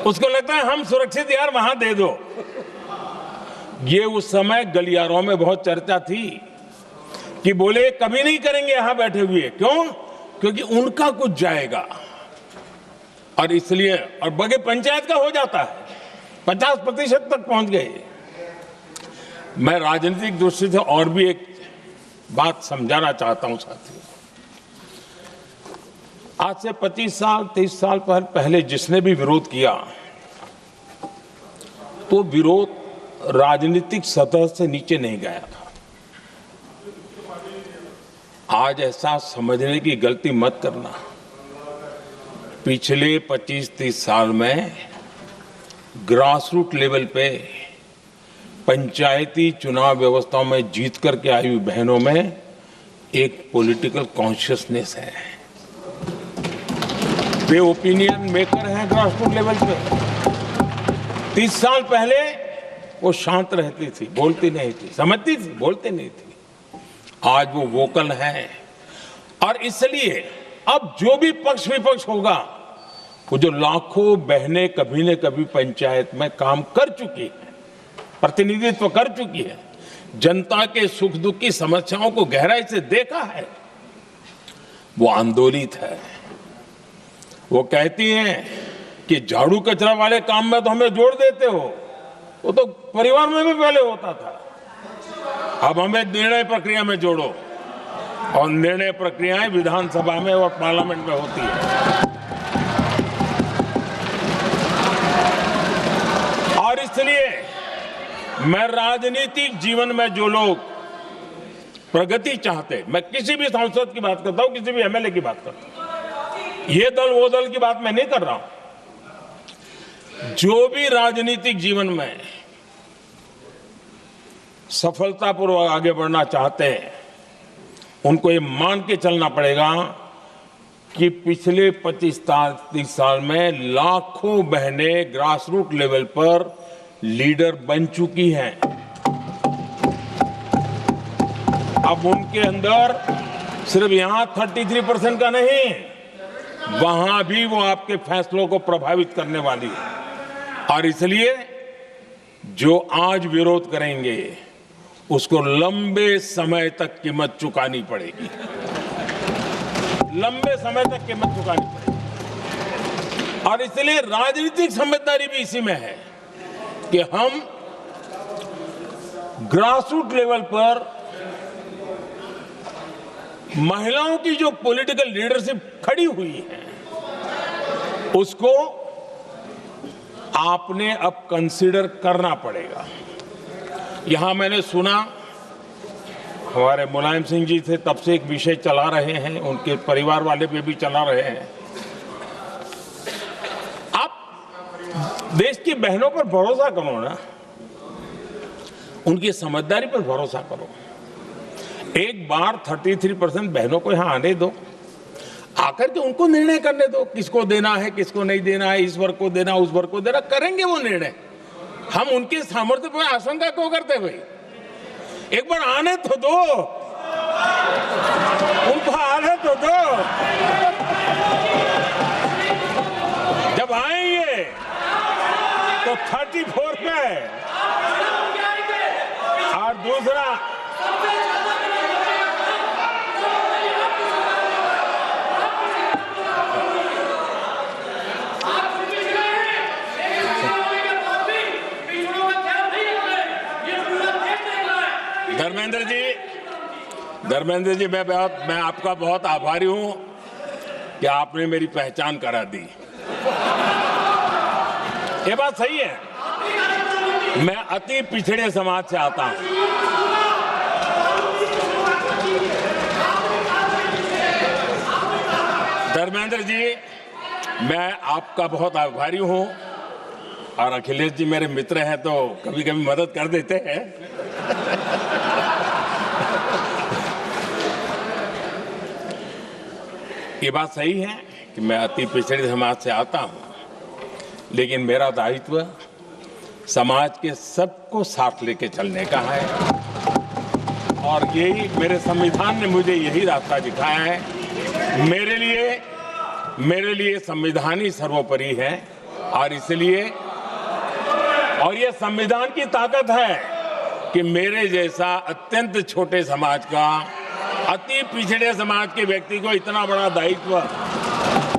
उसको लगता है हम सुरक्षित यार वहां दे दो। ये उस समय गलियारों में बहुत चर्चा थी कि बोले कभी नहीं करेंगे यहां बैठे हुए। क्यों? क्योंकि उनका कुछ जाएगा, और इसलिए, और बगे पंचायत का हो जाता है, 50% तक पहुंच गए। मैं राजनीतिक दृष्टि से और भी एक बात समझाना चाहता हूं साथियों। आज से 25 साल 30 साल पहले जिसने भी विरोध किया, तो विरोध राजनीतिक सतह से नीचे नहीं गया था। आज ऐसा समझने की गलती मत करना। पिछले 25-30 साल में ग्रास रूट लेवल पे पंचायती चुनाव व्यवस्थाओं में जीत करके आई हुई बहनों में एक पॉलिटिकल कॉन्शियसनेस है। वे ओपिनियन मेकर हैं ग्रास रूट लेवल पे। 30 साल पहले वो शांत रहती थी, बोलती नहीं थी, समझती थी, बोलती नहीं थी। आज वो वोकल है, और इसलिए अब जो भी पक्ष विपक्ष होगा, वो जो लाखों बहनें कभी न कभी पंचायत में काम कर चुकी है, प्रतिनिधित्व कर चुकी है, जनता के सुख दुख की समस्याओं को गहराई से देखा है, वो आंदोलित है। वो कहती हैं कि झाड़ू कचरा वाले काम में तो हमें जोड़ देते हो, वो तो परिवार में भी पहले होता था, अब हमें निर्णय प्रक्रिया में जोड़ो। और निर्णय प्रक्रियाएं विधानसभा में और पार्लियामेंट में होती है। और इसलिए मैं राजनीतिक जीवन में जो लोग प्रगति चाहते, मैं किसी भी सांसद की बात करता हूं, किसी भी एमएलए की बात करता हूं, ये दल वो दल की बात मैं नहीं कर रहा हूं। जो भी राजनीतिक जीवन में सफलतापूर्वक आगे बढ़ना चाहते हैं, उनको ये मान के चलना पड़ेगा कि पिछले 25-30 साल में लाखों बहनें ग्रास रूट लेवल पर लीडर बन चुकी हैं। अब उनके अंदर सिर्फ यहां 33% का नहीं, वहां भी वो आपके फैसलों को प्रभावित करने वाली है। और इसलिए जो आज विरोध करेंगे, उसको लंबे समय तक कीमत चुकानी पड़ेगी। लंबे समय तक कीमत चुकानी पड़ेगी। और इसलिए राजनीतिक समझदारी भी इसी में है कि हम ग्रास रूट लेवल पर महिलाओं की जो पॉलिटिकल लीडरशिप खड़ी हुई है, उसको आपने अब कंसीडर करना पड़ेगा। यहां मैंने सुना हमारे मुलायम सिंह जी थे, तब से एक विषय चला रहे हैं, उनके परिवार वाले पे भी चला रहे हैं। आप देश की बहनों पर भरोसा करो ना, उनकी समझदारी पर भरोसा करो। एक बार 33% बहनों को यहां आने दो, आकर के उनको निर्णय करने दो, किसको देना है, किसको नहीं देना है, इस वर्ग को देना, उस वर्ग को देना, करेंगे वो निर्णय। हम उनके सामर्थ्य पर आशंका क्यों करते भाई? एक बार आने तो दो, उनको आने तो दो। जब आएंगे तो 34 पे, और दूसरा धर्मेंद्र जी, मैं आपका बहुत आभारी हूं कि आपने मेरी पहचान करा दी। ये बात सही है, मैं अति पिछड़े समाज से आता हूं। धर्मेंद्र जी, मैं आपका बहुत आभारी हूं, और अखिलेश जी मेरे मित्र हैं तो कभी कभी मदद कर देते हैं। ये बात सही है कि मैं अति पिछड़े समाज से आता हूं, लेकिन मेरा दायित्व समाज के सबको साथ लेके चलने का है, और यही मेरे संविधान ने मुझे यही रास्ता दिखाया है। मेरे लिए संविधान ही सर्वोपरि है, और इसलिए और ये संविधान की ताकत है कि मेरे जैसा अत्यंत छोटे समाज का, अति पिछड़े समाज के व्यक्ति को इतना बड़ा दायित्व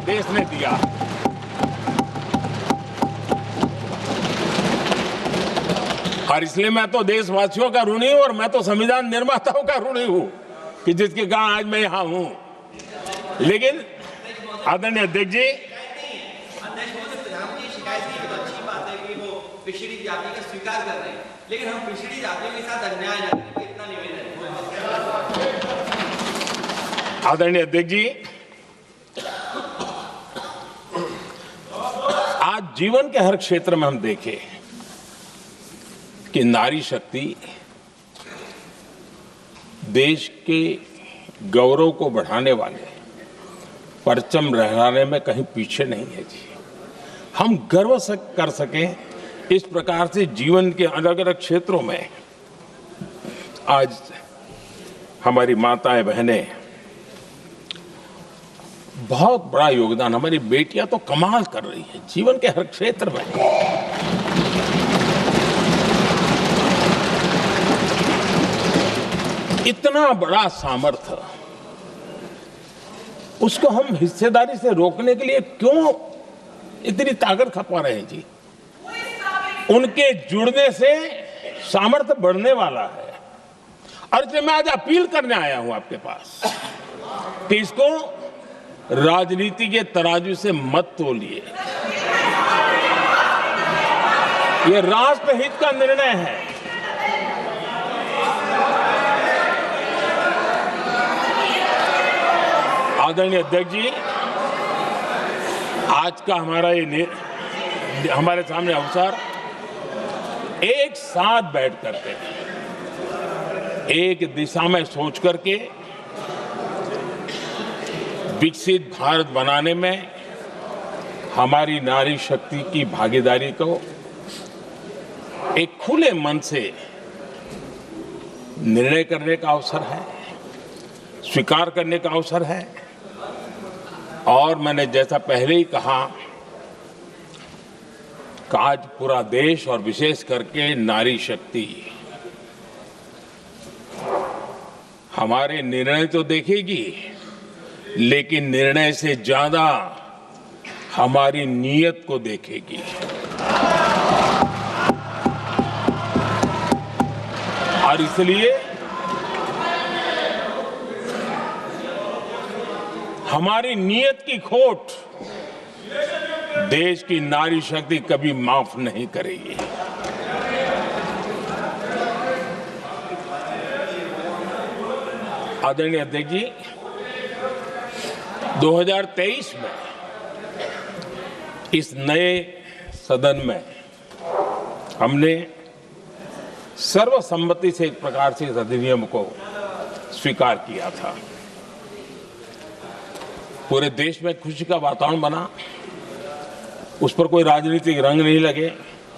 देश ने दिया। और इसलिए मैं तो देशवासियों का ऋणी हूं और मैं तो संविधान निर्माताओं का ऋणी हूं कि जिसके कारण आज मैं यहां हूं। लेकिन आदरणीय अध्यक्ष जी, पिछड़ी जाति का स्वीकार कर रहे हैं, लेकिन हम पिछड़ी जातियों के साथ अन्याय न करें, इतना निवेदन है। आदरणीय अध्यक्ष जी, आज जीवन के हर क्षेत्र में हम देखें कि नारी शक्ति देश के गौरव को बढ़ाने वाले परचम लहराने में कहीं पीछे नहीं है जी। हम गर्व कर सकें इस प्रकार से जीवन के अलग अलग क्षेत्रों में आज हमारी माताएं बहनें बहुत बड़ा योगदान, हमारी बेटियां तो कमाल कर रही हैं जीवन के हर क्षेत्र में। इतना बड़ा सामर्थ्य, उसको हम हिस्सेदारी से रोकने के लिए क्यों इतनी ताकत खपा रहे हैं जी? उनके जुड़ने से सामर्थ्य बढ़ने वाला है। और इसलिए मैं आज अपील करने आया हूं आपके पास कि इसको राजनीति के तराजू से मत तोलिए। ये राष्ट्रहित का निर्णय है। आदरणीय अध्यक्ष जी, आज का हमारे सामने अवसर एक साथ बैठ करके एक दिशा में सोच करके विकसित भारत बनाने में हमारी नारी शक्ति की भागीदारी को एक खुले मन से निर्णय करने का अवसर है, स्वीकार करने का अवसर है। और मैंने जैसा पहले ही कहा कि आज पूरा देश और विशेष करके नारी शक्ति हमारे निर्णय तो देखेगी, लेकिन निर्णय से ज्यादा हमारी नीयत को देखेगी। और इसलिए हमारी नीयत की खोट देश की नारी शक्ति कभी माफ नहीं करेगी। आदरणीय अध्यक्ष जी, 2023 में इस नए सदन में हमने सर्वसम्मति से एक प्रकार से इस अधिनियम को स्वीकार किया था। पूरे देश में खुशी का वातावरण बना, उस पर कोई राजनीतिक रंग नहीं लगे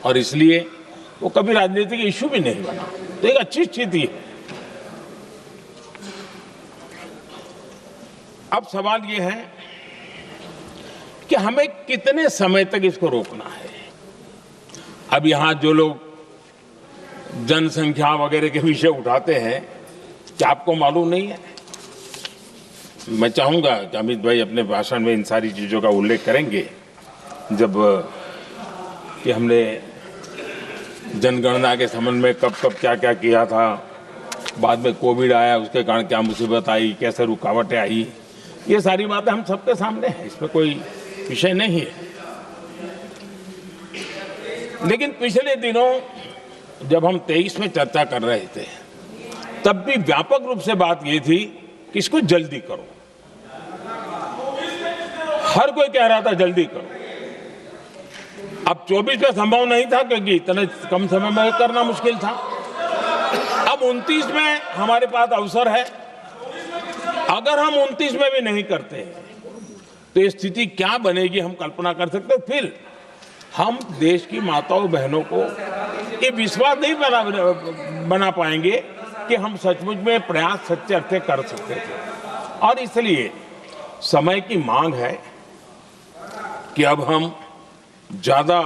और इसलिए वो कभी राजनीतिक इश्यू भी नहीं बना। तो एक अच्छी स्थिति है। अब सवाल ये है कि हमें कितने समय तक इसको रोकना है। अब यहां जो लोग जनसंख्या वगैरह के विषय उठाते हैं, क्या आपको मालूम नहीं है? मैं चाहूंगा कि अमित भाई अपने भाषण में इन सारी चीजों का उल्लेख करेंगे, जब कि हमने जनगणना के संबंध में कब कब क्या क्या किया था, बाद में कोविड आया, उसके कारण क्या मुसीबत आई, कैसे रुकावटें आई, ये सारी बातें हम सबके सामने हैं, इसमें कोई विषय नहीं है। लेकिन पिछले दिनों जब हम 23 में चर्चा कर रहे थे, तब भी व्यापक रूप से बात ये थी कि इसको जल्दी करो। हर कोई कह रहा था जल्दी करो। अब 24 में संभव नहीं था क्योंकि इतने कम समय में करना मुश्किल था। अब 29 में हमारे पास अवसर है। अगर हम 29 में भी नहीं करते तो ये स्थिति क्या बनेगी हम कल्पना कर सकते हैं। फिर हम देश की माताओं बहनों को ये विश्वास नहीं बना पाएंगे कि हम सचमुच में प्रयास सच्चे अर्थ से कर सकते थे। और इसलिए समय की मांग है कि अब हम ज्यादा